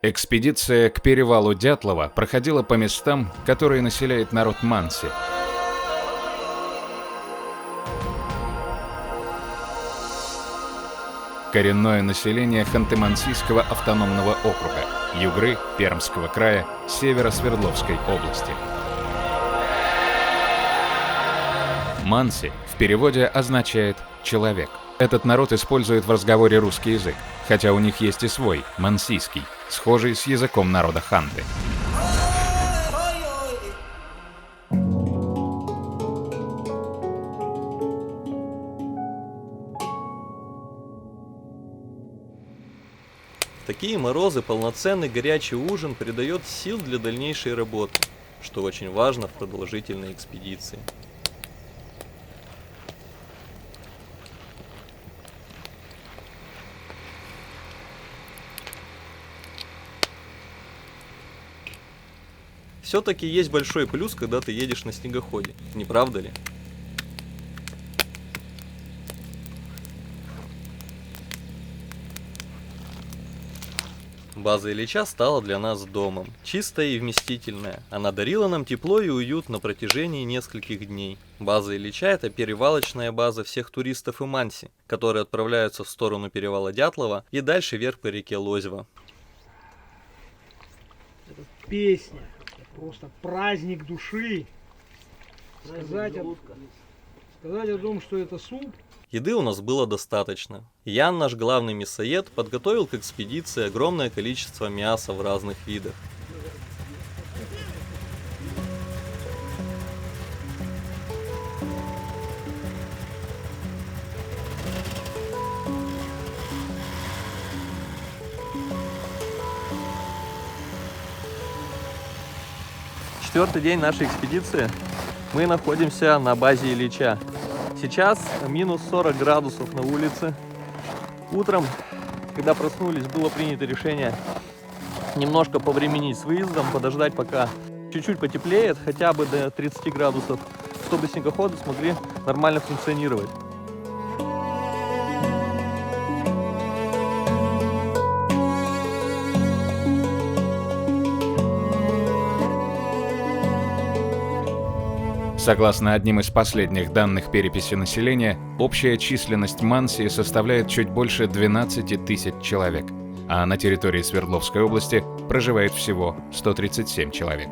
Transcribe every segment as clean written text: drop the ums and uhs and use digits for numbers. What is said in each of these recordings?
Экспедиция к перевалу Дятлова проходила по местам, которые населяет народ Манси. Коренное население Ханты-Мансийского автономного округа, Югры, Пермского края, севера Свердловской области. Манси в переводе означает «человек». Этот народ использует в разговоре русский язык, хотя у них есть и свой, мансийский, схожий с языком народа Ханты. В такие морозы полноценный горячий ужин придает сил для дальнейшей работы, что очень важно в продолжительной экспедиции. Все-таки есть большой плюс, когда ты едешь на снегоходе, не правда ли? База Ильича стала для нас домом, чистая и вместительная. Она дарила нам тепло и уют на протяжении нескольких дней. База Ильича – это перевалочная база всех туристов и Манси, которые отправляются в сторону перевала Дятлова и дальше вверх по реке Лозьва. Это песня, это просто праздник души. Сказать о том, что это суп. Еды у нас было достаточно. Ян, наш главный мясоед, подготовил к экспедиции огромное количество мяса в разных видах. Четвертый день нашей экспедиции. Мы находимся на базе Ильича. Сейчас минус 40 градусов на улице. Утром, когда проснулись, было принято решение немножко повременить с выездом, подождать, пока чуть-чуть потеплеет, хотя бы до 30 градусов, чтобы снегоходы смогли нормально функционировать. Согласно одним из последних данных переписи населения, общая численность Манси составляет чуть больше 12 тысяч человек, а на территории Свердловской области проживает всего 137 человек.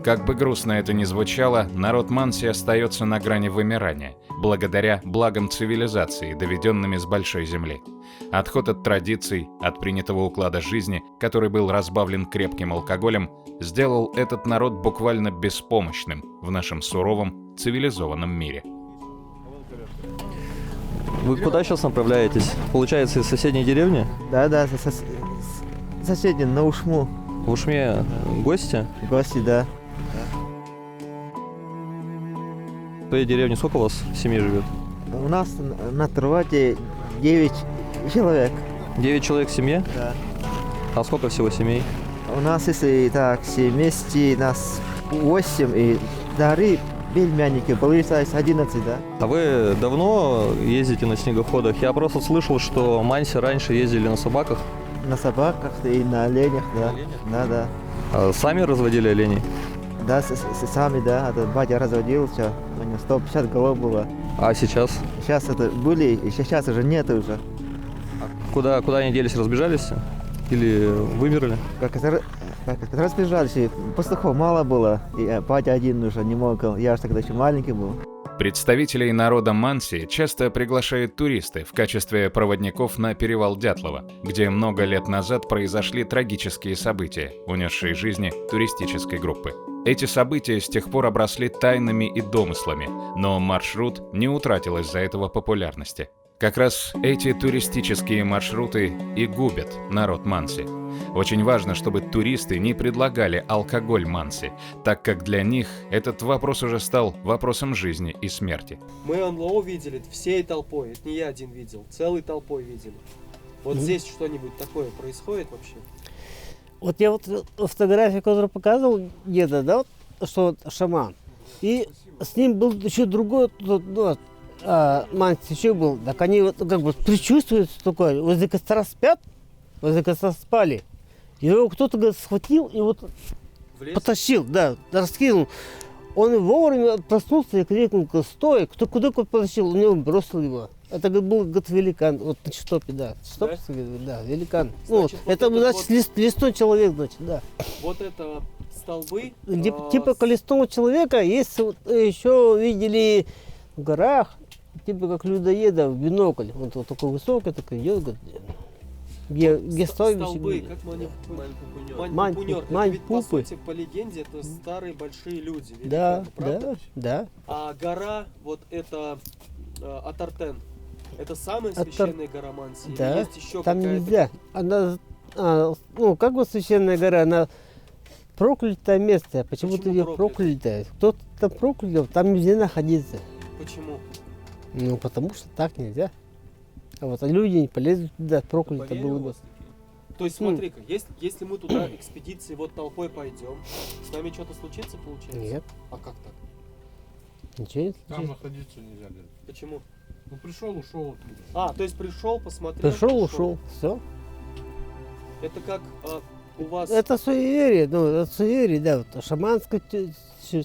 Как бы грустно это ни звучало, народ Манси остается на грани вымирания, благодаря благам цивилизации, доведенными с большой земли. Отход от традиций, от принятого уклада жизни, который был разбавлен крепким алкоголем, сделал этот народ буквально беспомощным в нашем суровом, цивилизованном мире. Вы куда сейчас направляетесь? Получается, из соседней деревни? Да, соседи на Ушму. В Ушме гости? Гости, да. В твоей деревне сколько у вас семей живет? У нас на Трвате 9 человек. 9 человек в семье? Да. А сколько всего семей? У нас, если так, все вместе, нас 8, и дары, бельмяники, получается 11, да. А вы давно ездите на снегоходах? Я просто слышал, что Манси раньше ездили на собаках. На собаках и на оленях, да. Да. А сами разводили оленей? Да, сами, да. Это батя разводил, все. У него 150 голов было. А сейчас? Сейчас это были, и сейчас уже нет уже. Куда они делись, разбежались? Или вымерли? Как это разбежались, и пастухов мало было, и батя один уже не мог, я же тогда еще маленький был. Представителей народа Манси часто приглашают туристы в качестве проводников на перевал Дятлова, где много лет назад произошли трагические события, унесшие жизни туристической группы. Эти события с тех пор обросли тайнами и домыслами, но маршрут не утратил из-за этого популярности. Как раз эти туристические маршруты и губят народ Манси. Очень важно, чтобы туристы не предлагали алкоголь Манси, так как для них этот вопрос уже стал вопросом жизни и смерти. Мы НЛО видели всей толпой, это не я один видел, целой толпой видели. Вот здесь что-нибудь такое происходит вообще? Вот я фотографию, которую показывал деда, да, вот, что вот шаман. И с ним был еще другой, Манси еще был. Так они вот как бы предчувствуют такое, возле костра спят, возле костра спали. Его кто-то, говорит, схватил и вот В лес? потащил, да, раскинул. Он вовремя проснулся и крикнул: стой, кто куда потащил, у него бросил его. Это, говорит, был, говорит, великан, вот на Чистопе, да. Чистопе, да, великан. Ну, Значит, вот это, этот значит, вот- лесной человек, значит, да. Вот это столбы. Типа колесного человека есть, вот, еще видели в горах, типа как людоеда, в бинокль. Он вот такой высокий, такой идет, говорит, где стоит. Столбы, как Мань-пупы. Это ведь, по сути, по легенде, это старые большие люди. Да, великаны, правда? да. А гора, вот это Атартен, это самая Атар- священная гора Мансии? Или Да, есть еще там какая-то? нельзя. Она, ну, как бы священная гора, она проклятое место. Почему-то Почему ее проклятое? проклятое. Кто-то там проклял, там нельзя находиться. Почему? Ну, потому что так нельзя. А вот люди не полезут туда, проклято было бы. То есть Ну. смотри-ка, если мы туда экспедицией вот толпой пойдем, с нами что-то случится, получается? Нет, А как так? ничего не Там случится. находиться нельзя, говорит. Почему? Ну пришел, ушел. А, то есть пришел, посмотрел. Пришел, ушел, все. Это как у вас... Это суеверие, ну, это суеверие, да, вот шаманское,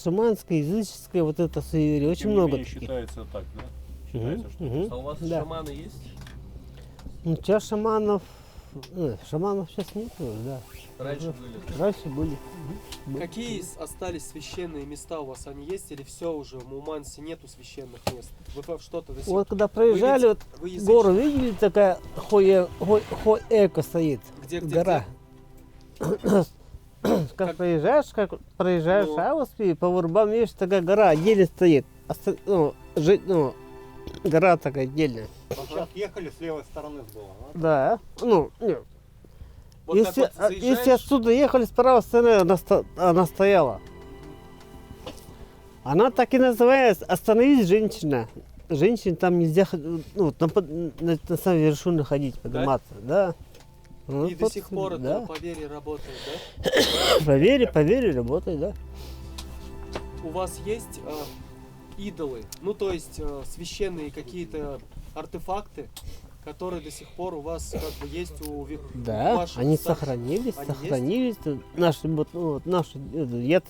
шаманское, языческое, вот это суеверие, очень много таких. Считается так, да? Мгм, Считается, что мгм. А у вас Да. шаманы есть? Ну, сейчас шаманов сейчас нет уже, да. Раньше были. Раньше были. Мгм. Какие остались священные места у вас? Они есть или все уже? В Мумансе нету священных мест? Вы что-то до сих Вот когда проезжали, вот вы язычник? гору видели, такая Хоэко стоит, Где? гора. Как- Как проезжаешь Ну. Авоспи, по Урбам видишь, такая гора отдельно стоит. Гора такая отдельная. Ага. ехали, с левой стороны было. Да. Ну, нет. Вот Если, так вот если заезжаешь, отсюда ехали с правой стороны, она стояла. Она так и называется. Остановись, женщина. Женщине там нельзя на самой вершине ходить, подниматься. Да. Ну, и до вот, сих пор да. это поверье работает, да? Поверь, работает, да. У вас есть идолы, ну то есть священные какие-то артефакты, которые до сих пор у вас как бы есть у Да, ваших они старших? сохранились, Они сохранились. Наши,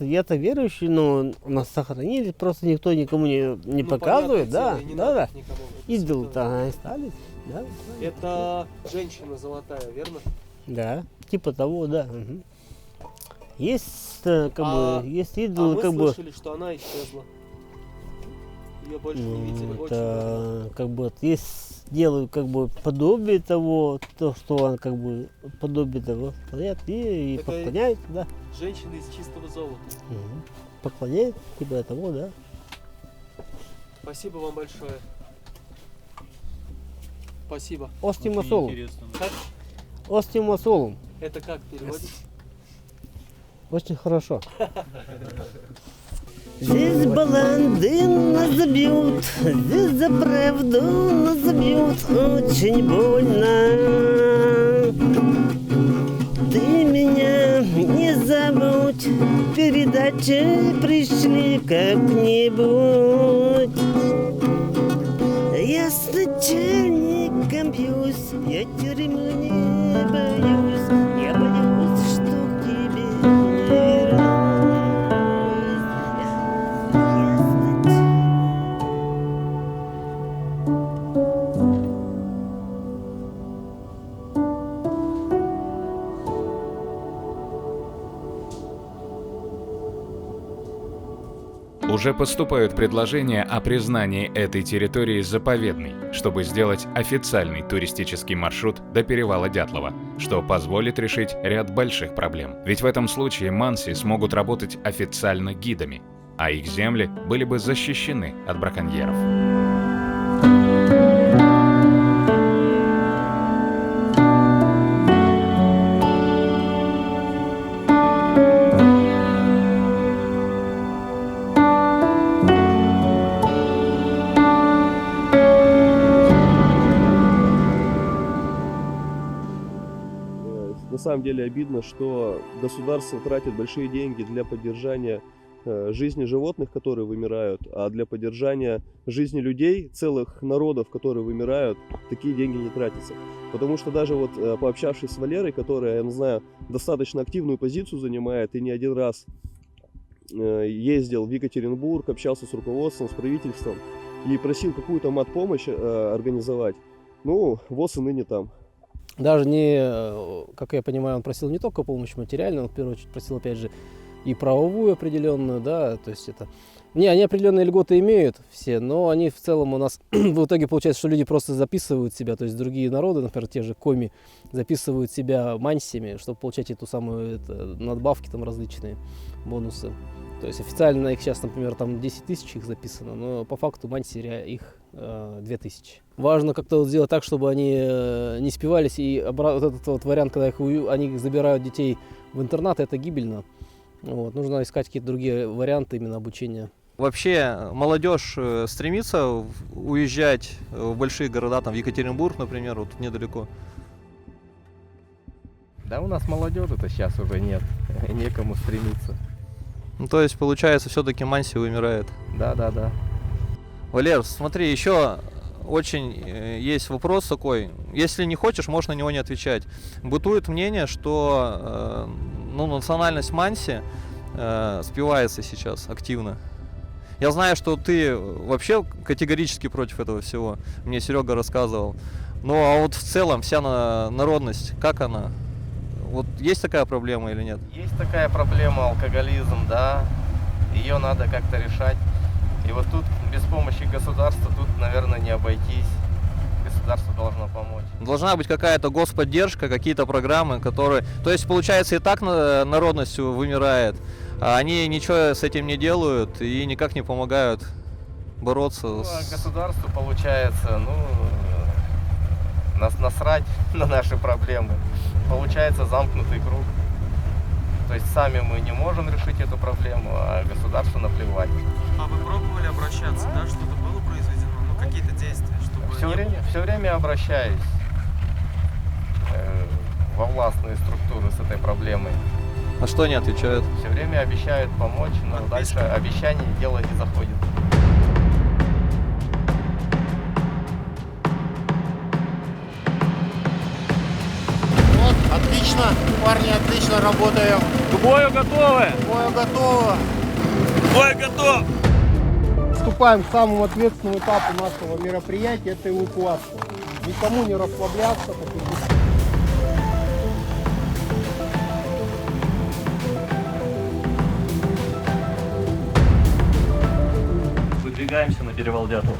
я-то верующий, но у нас сохранились, просто никто никому не Ну, показывает, понятное да, дело, и не да, надо да. их никому, это Идолы-то святое. они остались, да. Это женщина золотая, верно? Да, типа того, да. Мгм. Есть, есть А идолы, мы как бы, слышали, что она исчезла. Ее больше не видели ну, очень давно. это, как бы, вот есть, делают, как бы, подобие того, то, что он, как бы, подобие того, стоят и Это- поклоняются, да. Женщина из чистого золота. Мгм. Поклоняются, типа того, да. Спасибо вам большое. Спасибо. Остимосолум. Как? Остимосолум. Это как переводится? Очень хорошо. Здесь баланды нас забьют, здесь за правду нас забьют, очень больно. Ты меня не забудь, передачи пришли как-нибудь. Я с начальником бьюсь, я тюрьму не боюсь, я боюсь, что к тебе не вернусь. Я с Уже поступают предложения о признании этой территории заповедной, чтобы сделать официальный туристический маршрут до перевала Дятлова, что позволит решить ряд больших проблем. Ведь в этом случае Манси смогут работать официально гидами, а их земли были бы защищены от браконьеров. На самом деле обидно, что государство тратит большие деньги для поддержания жизни животных, которые вымирают, а для поддержания жизни людей, целых народов, которые вымирают, такие деньги не тратятся. Потому что даже вот пообщавшись с Валерой, которая, я знаю, достаточно активную позицию занимает и не один раз ездил в Екатеринбург, общался с руководством, с правительством и просил какую-то матпомощь организовать. Ну, ВОЗ и ныне там. Даже не, как я понимаю, он просил не только помощь материальную, он в первую очередь просил, опять же, и правовую определенную, да, то есть это... Не, они определенные льготы имеют все, но они в целом у нас... в итоге получается, что люди просто записывают себя, то есть другие народы, например, те же коми, записывают себя мансиями, чтобы получать эту самую надбавки там различные, бонусы. То есть официально их сейчас, например, там 10 тысяч их записано, но по факту мансия их 2000. Важно как-то вот сделать так, чтобы они не спивались, и вот этот вот вариант, когда они забирают детей в интернат, это гибельно. Вот, нужно искать какие-то другие варианты именно обучения. Вообще молодежь стремится уезжать в большие города, там в Екатеринбург, например, вот тут недалеко. Да у нас молодежи-то сейчас уже нет, некому стремиться. Ну, то есть, получается, все-таки мансия вымирает. Да. Валер, смотри, еще очень есть вопрос такой. Если не хочешь, можешь на него не отвечать. Бытует мнение, что национальность манси спивается сейчас активно. Я знаю, что ты вообще категорически против этого всего. Мне Серега рассказывал. Ну, а вот в целом вся народность, как она? Вот есть такая проблема или нет? Есть такая проблема, алкоголизм, да. Ее надо как-то решать. И вот тут без помощи государства тут, наверное, не обойтись. Государство должно помочь. Должна быть какая-то господдержка, какие-то программы, которые... То есть, получается, и так народность вымирает, а они ничего с этим не делают и никак не помогают бороться а государству, получается, насрать на наши проблемы. Получается замкнутый круг. То есть сами мы не можем решить эту проблему, а государству наплевать. А вы пробовали обращаться, да? Что-то было произведено? Ну, какие-то действия, чтобы... Все время обращаюсь во властные структуры с этой проблемой. А что они отвечают? Все время обещают помочь, но дальше обещаний дело не заходит. Вот, отлично, парни, отлично работаем. К бою готовы! К бою готово. Бой готов! Вступаем к самому ответственному этапу нашего мероприятия, это эвакуация. Никому не расслабляться. Выдвигаемся на перевал Дятлова.